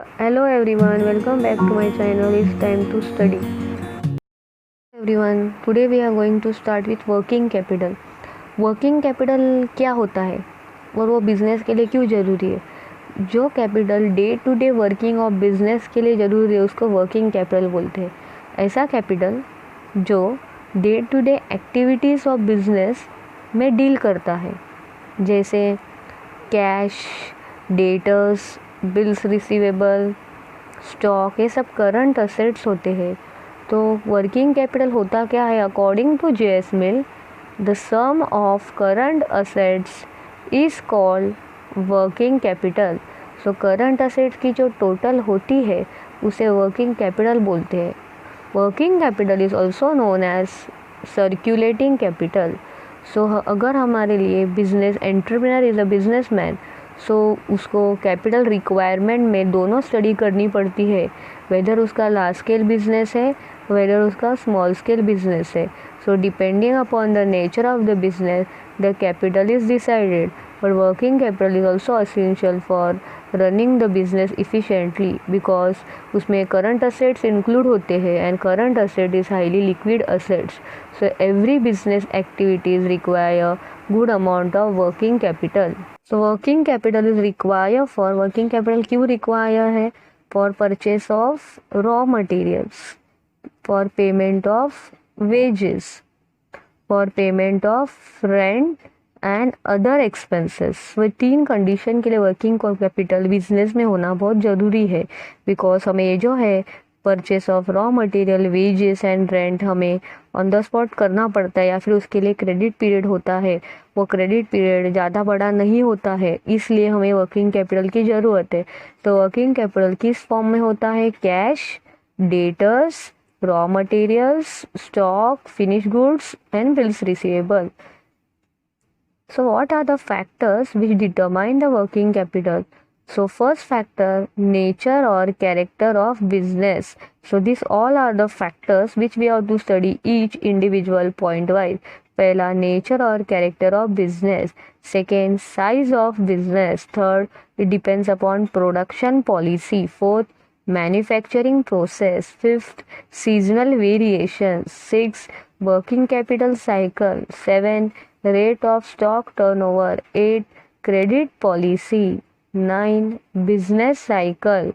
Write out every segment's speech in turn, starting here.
Hello everyone, welcome back to my channel. It's time to study. Everyone, today we are going to start with working capital. Working capital क्या होता है और वो business के लिए क्यों ज़रूरी है? जो capital day to day working of business के लिए ज़रूरी है उसको वर्किंग कैपिटल बोलते हैं। ऐसा कैपिटल जो day to day activities of business में डील करता है, जैसे cash, debtors, bills receivable, stock, ये सब करंट असेट्स होते हैं। तो वर्किंग कैपिटल होता क्या है? According to JS Mill, the sum of current assets is called working capital. So current assets की जो टोटल होती है उसे वर्किंग कैपिटल बोलते हैं। Working capital is also known as circulating capital. So अगर हमारे लिए business entrepreneur is a businessman, so उसको कैपिटल रिक्वायरमेंट में दोनों स्टडी करनी पड़ती है, वेदर उसका लार्ज स्केल बिजनेस है, वेदर उसका स्मॉल स्केल बिजनेस है। So depending upon the nature of the business the capital is decided, but working capital is also essential for running the business efficiently because उसमें current assets include होते हैं and current asset is highly liquid assets. So every business activities require good amount of working capital. So working capital is require for, working capital क्यों require है? For purchase of raw materials, for payment of wages, for payment of rent and other expenses. वो 3 condition के लिए working capital business में होना बहुत ज़रूरी है, बिकॉज हमें ये जो है purchase of raw material, wages and rent हमें ऑन द स्पॉट करना पड़ता है, या फिर उसके लिए क्रेडिट पीरियड होता है। वो क्रेडिट पीरियड ज़्यादा बड़ा नहीं होता है, इसलिए हमें वर्किंग कैपिटल की ज़रूरत है। तो वर्किंग कैपिटल किस फॉर्म में होता है? Cash, debtors, raw materials, stock, finish goods and bills receivable. So what are the factors which determine the working capital? So first factor, nature or character of business. So these all are the factors which we have to study each individual point wise. पहला, nature or character of business. Second, size of business. Third, it depends upon production policy. Fourth, manufacturing process. Fifth, seasonal variations. Sixth, working capital cycle. Seven, rate of stock turnover. 8, credit policy. 9, business cycle.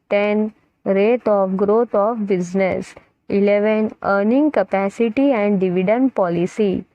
10, rate of growth of business. 11, earning capacity and dividend policy.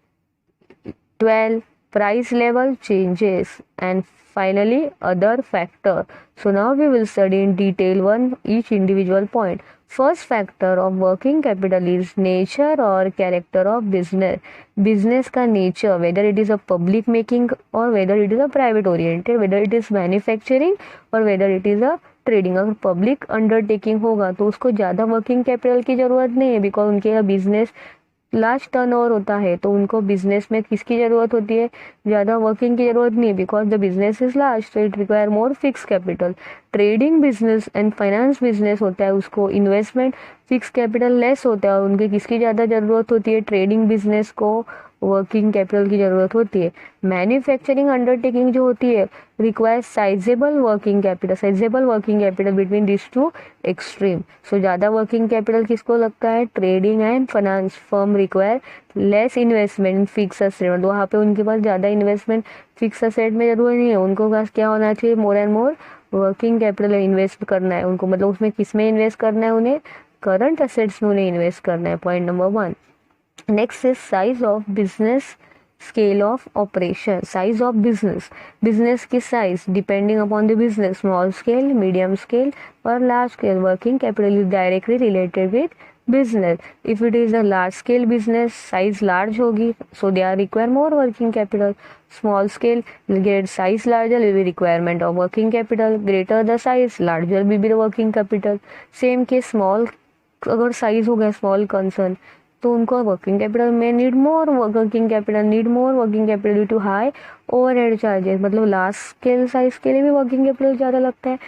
12, price level changes. And finally other factor. So now we will study in detail each individual point. First factor of working capital is nature or character of business. Business का nature, whether it is a public making or whether it is a private oriented, whether it is manufacturing or whether it is a trading. अगर public undertaking होगा तो उसको ज़्यादा working capital की ज़रूरत नहीं है, बिकॉज उनके बिजनेस लार्ज टर्नओवर होता है, तो उनको बिजनेस में किसकी ज़रूरत होती है? ज़्यादा वर्किंग की ज़रूरत नहीं, because the business is large, so it require more fix capital. Trading business and finance business होता है, उसको इन्वेस्टमेंट फिक्स कैपिटल लेस होता है और उनकी किसकी ज़्यादा ज़रूरत होती है? ट्रेडिंग बिजनेस को वर्किंग कैपिटल की ज़रूरत होती है। मैन्युफैक्चरिंग अंडरटेकिंग जो होती है require sizable working capital between this two extreme. So ज़्यादा वर्किंग कैपिटल किसको लगता है? Trading and finance firm require less investment in fix asset. वहाँ पे उनके पास ज़्यादा इन्वेस्टमेंट फिक्स असेट में जरूरी नहीं है, उनको पास क्या होना चाहिए? More and more working capital invest करना है उनको, मतलब उसमें किस में इन्वेस्ट करना है? उन्हें करंट असेट्स में उन्हें इन्वेस्ट करना है। Point number 1। Next is size of business, scale of operation. Size of business. Business की size depending upon the business, small scale, medium scale or large scale. Working capital is directly related with business. If it is a large scale business, size large होगी, so they are require more working capital. Small scale will get size larger, will be requirement of working capital. Greater the size, larger will be the working capital. Same case small, अगर size हो गया small concern तो उनको working capital में need more working capital due to high overhead charges. मतलब large scale size के लिए भी वर्किंग कैपिटल ज़्यादा लगता है,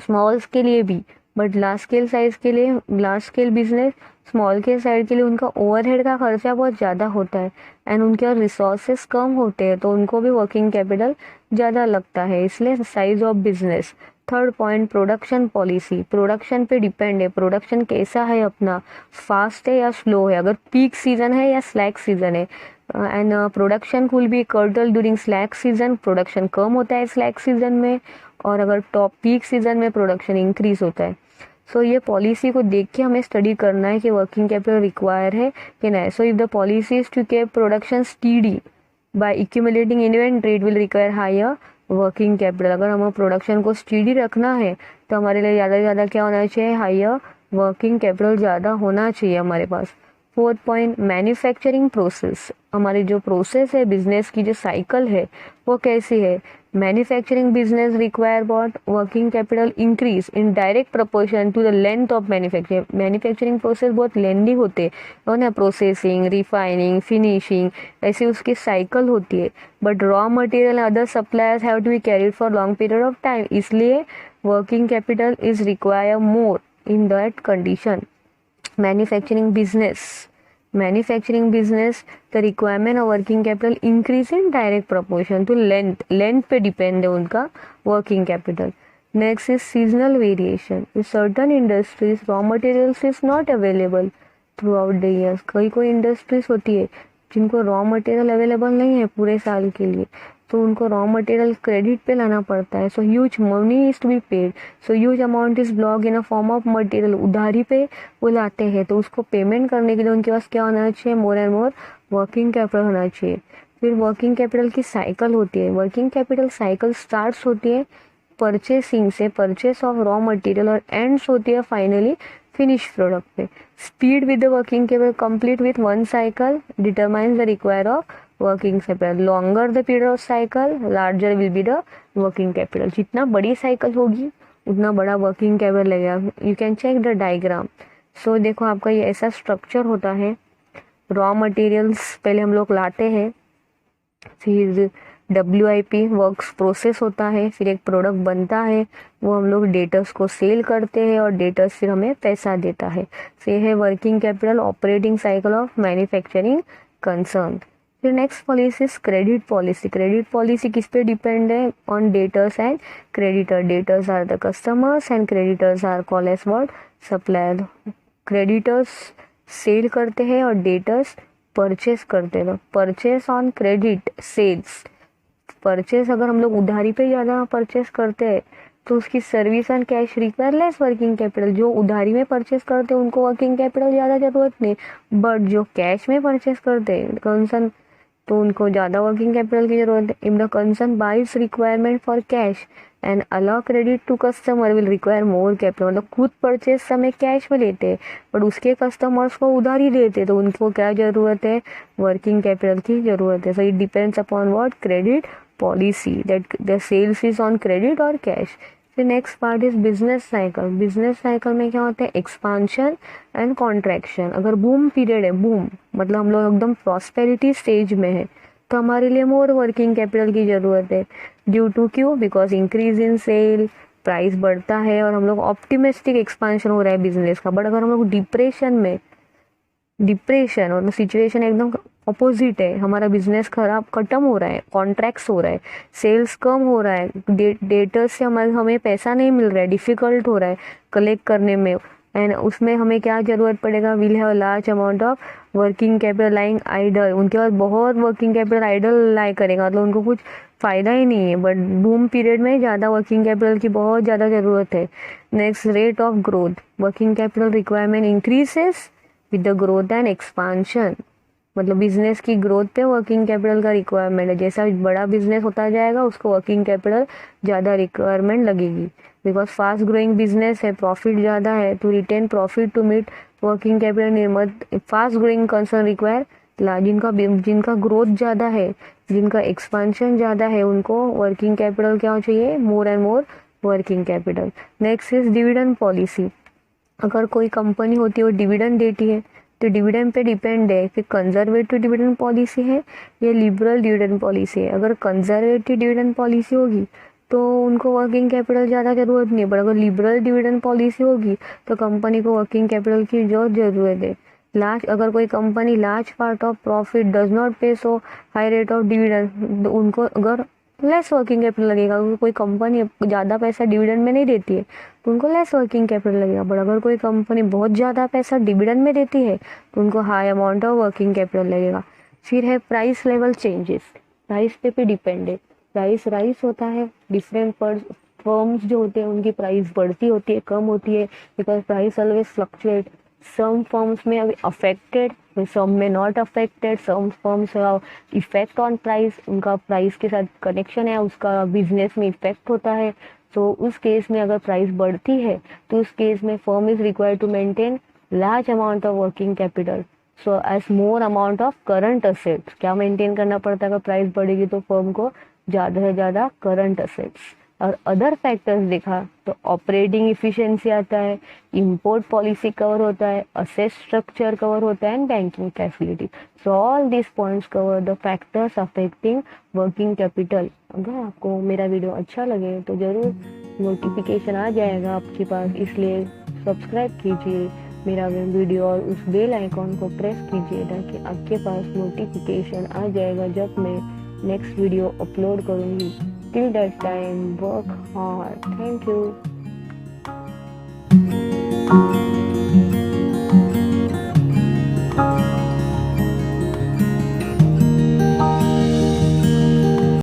स्मॉल के लिए भी, बट लार्ज स्केल साइज के लिए, लार्ज स्केल बिजनेस स्मॉल के साइड के लिए उनका ओवरहेड का खर्चा बहुत ज़्यादा होता है एंड उनके रिसोर्सेस कम होते हैं, तो उनको भी वर्किंग कैपिटल ज़्यादा लगता है, इसलिए size of business. Third point, production policy. Production पे डिपेंड है, प्रोडक्शन कैसा है अपना, फास्ट है या स्लो है, अगर पीक सीजन है या स्लैक सीजन है। And production will be curtailed during slack season, production कम होता है स्लैक सीजन में, और अगर टॉप पीक सीजन में प्रोडक्शन इंक्रीज होता है। सो ये पॉलिसी को देख के हमें स्टडी करना है कि वर्किंग कैपिटल रिक्वायर है कि नहीं। So if the policy is to keep production steady by accumulating inventory, it will require higher working capital. अगर हमें प्रोडक्शन को स्टीडी रखना है तो हमारे लिए ज़्यादा से ज़्यादा क्या होना चाहिए, हायर वर्किंग कैपिटल ज़्यादा होना चाहिए हमारे पास। Fourth point, manufacturing process. हमारी जो प्रोसेस है बिजनेस की, जो साइकिल है वो कैसी है। Manufacturing business require what, working capital increase in direct proportion to the length of manufacturing. Manufacturing process बहुत लेंदी होते हैं ना, प्रोसेसिंग, रिफाइनिंग, फिनिशिंग, ऐसी उसकी साइकिल होती है। But raw material other suppliers have to be carried for long period of time, इसलिए working capital is require more in that condition. Manufacturing business, the requirement of working capital increase in direct proportion to length पे depend है उनका working capital. Next is seasonal variation. In certain industries, raw materials is not available throughout the years. कोई industries होती है जिनको raw material available नहीं है पूरे साल के लिए, तो उनको रॉ मटेरियल क्रेडिट पे लाना पड़ता है। So huge money is to be paid, so huge amount is block in a form of material, उधारी पे वो लाते हैं, तो उसको पेमेंट करने के लिए उनके पास क्या होना चाहिए, more and more working capital होना चाहिए। फिर वर्किंग कैपिटल की साइकिल होती है। वर्किंग कैपिटल साइकिल स्टार्ट्स होती है परचेसिंग से, परचेस ऑफ रॉ मटेरियल, और एंड्स होती है फाइनली फिनिश प्रोडक्ट पे। Speed with the working capital complete with one cycle determines the require of working capital. Longer the period of cycle, larger will be the working capital. जितना बड़ी cycle होगी उतना बड़ा working capital लगेगा। You can check the diagram. So देखो आपका ये ऐसा स्ट्रक्चर होता है। रॉ मटेरियल्स पहले हम लोग लाते हैं, फिर WIP वर्क्स प्रोसेस होता है, फिर एक प्रोडक्ट बनता है, वो हम लोग डेटर्स को सेल करते हैं और डेटर्स फिर हमें पैसा देता है। तो ये है working capital operating cycle of manufacturing concern. फिर next policy credit policy. Credit policy किस पे डिपेंड है, on debtors and creditor. Debtors are the customers and creditors are called as what, supplier. Creditors sell करते हैं और debtors purchase करते हैं। Purchase on credit, sales. Purchase अगर हम लोग उधारी पे ज़्यादा परचेस करते हैं तो उसकी service and cash require less working capital. जो उधारी में परचेस करते हैं उनको वर्किंग कैपिटल ज़्यादा ज़रूरत नहीं, बट जो कैश में परचेस करते हैं कंसर्न, तो उनको ज़्यादा वर्किंग कैपिटल की जरूरत है। If the concern buys requirement for cash and allow credit to customer will require more capital. मतलब खुद परचेस समय कैश में लेते हैं बट उसके कस्टमर्स को उधारी देते, तो उनको क्या जरूरत है, वर्किंग कैपिटल की जरूरत है। So it depends upon what, credit policy, that the sales is on credit और कैश। फिर next part is business cycle. Business cycle में क्या होता है, एक्सपांशन एंड कॉन्ट्रैक्शन। अगर बूम पीरियड है, बूम मतलब हम लोग एकदम प्रॉस्पेरिटी स्टेज में है, तो हमारे लिए मोर वर्किंग कैपिटल की जरूरत है। ड्यू टू क्यों, because increase in sale, price बढ़ता है और हम लोग ऑप्टिमिस्टिक एक्सपांशन हो रहा है बिजनेस का। बट अगर हम लोग डिप्रेशन और सिचुएशन एकदम अपोजिट है, हमारा बिजनेस खराब खत्म हो रहा है, कॉन्ट्रैक्ट्स हो रहा है, सेल्स कम हो रहा है, डेटर्स से हमें पैसा नहीं मिल रहा है, डिफिकल्ट हो रहा है कलेक्ट करने में, एंड उसमें हमें क्या जरूरत पड़ेगा, will have large amount of working capital lying idle. उनके पास बहुत वर्किंग कैपिटल आइडल लाई करेगा, मतलब उनको कुछ फ़ायदा ही नहीं है। बट बूम पीरियड में ज़्यादा वर्किंग कैपिटल की बहुत ज़्यादा ज़रूरत है। Next, rate of growth. Working capital requirement increases with the growth and expansion. मतलब बिजनेस की ग्रोथ पे वर्किंग कैपिटल का रिक्वायरमेंट है। जैसा बड़ा बिजनेस होता जाएगा उसको वर्किंग कैपिटल ज़्यादा रिक्वायरमेंट लगेगी, बिकॉज फास्ट ग्रोइंग बिजनेस है, प्रॉफिट ज़्यादा है। To retain profit to meet working capital निर्मत फास्ट ग्रोइंग कंसर्न रिक्वायर जिनका ग्रोथ ज़्यादा है, जिनका एक्सपांशन ज़्यादा है, उनको वर्किंग कैपिटल क्या चाहिए, more and more working capital. Next is dividend policy. अगर कोई कंपनी होती है वो डिविडेंड देती है तो डिविडेंड पे डिपेंड है कि कंजर्वेटिव डिविडेंड पॉलिसी है या लिबरल डिविडेंड पॉलिसी है। अगर कंजर्वेटिव डिविडेंड पॉलिसी होगी तो उनको वर्किंग कैपिटल ज़्यादा ज़रूरत नहीं है, बट अगर लिबरल डिविडेंड पॉलिसी होगी तो कंपनी को वर्किंग कैपिटल की ज़रूरत है। अगर कोई company large part of profit does not पे सो हाई रेट ऑफ डिविडेंड, उनको अगर लेस वर्किंग कैपिटल लगेगा। अगर कोई कंपनी ज़्यादा पैसा डिविडेंड में नहीं देती है तो उनको लेस वर्किंग कैपिटल लगेगा, बट अगर कोई कंपनी बहुत ज़्यादा पैसा डिविडेंड में देती है तो उनको high amount of working capital लगेगा। फिर है प्राइस लेवल चेंजेस, प्राइस पे डिपेंड है। प्राइस राइज होता है, डिफरेंट फर्म्स जो होते हैं उनकी प्राइस बढ़ती होती है, कम होती है, because price always fluctuate. Some firms में अभी अफेक्टेड, सम में not affected, some firms effect on price, उनका प्राइस के साथ कनेक्शन है, उसका बिजनेस में इफेक्ट होता है। तो उस केस में अगर प्राइस बढ़ती है तो उस केस में firm is required to maintain large amount of working capital, so as more amount of current assets. क्या मेंटेन करना पड़ता है? अगर प्राइस बढ़ेगी तो फर्म को ज़्यादा से ज़्यादा करंट असेट्स। और अदर फैक्टर्स देखा तो ऑपरेटिंग इफिशिएंसी आता है, इंपोर्ट पॉलिसी कवर होता है, असेट स्ट्रक्चर कवर होता है, and banking facility. So all this points cover the factors affecting working capital. अगर आपको मेरा वीडियो अच्छा लगे तो ज़रूर नोटिफिकेशन आ जाएगा आपके पास, इसलिए सब्सक्राइब कीजिए मेरा वीडियो और उस बेल आइकॉन को प्रेस कीजिए ताकि आपके पास नोटिफिकेशन आ जाएगा जब मैं नेक्स्ट वीडियो अपलोड करूँगी। Till that time, work hard. Thank you.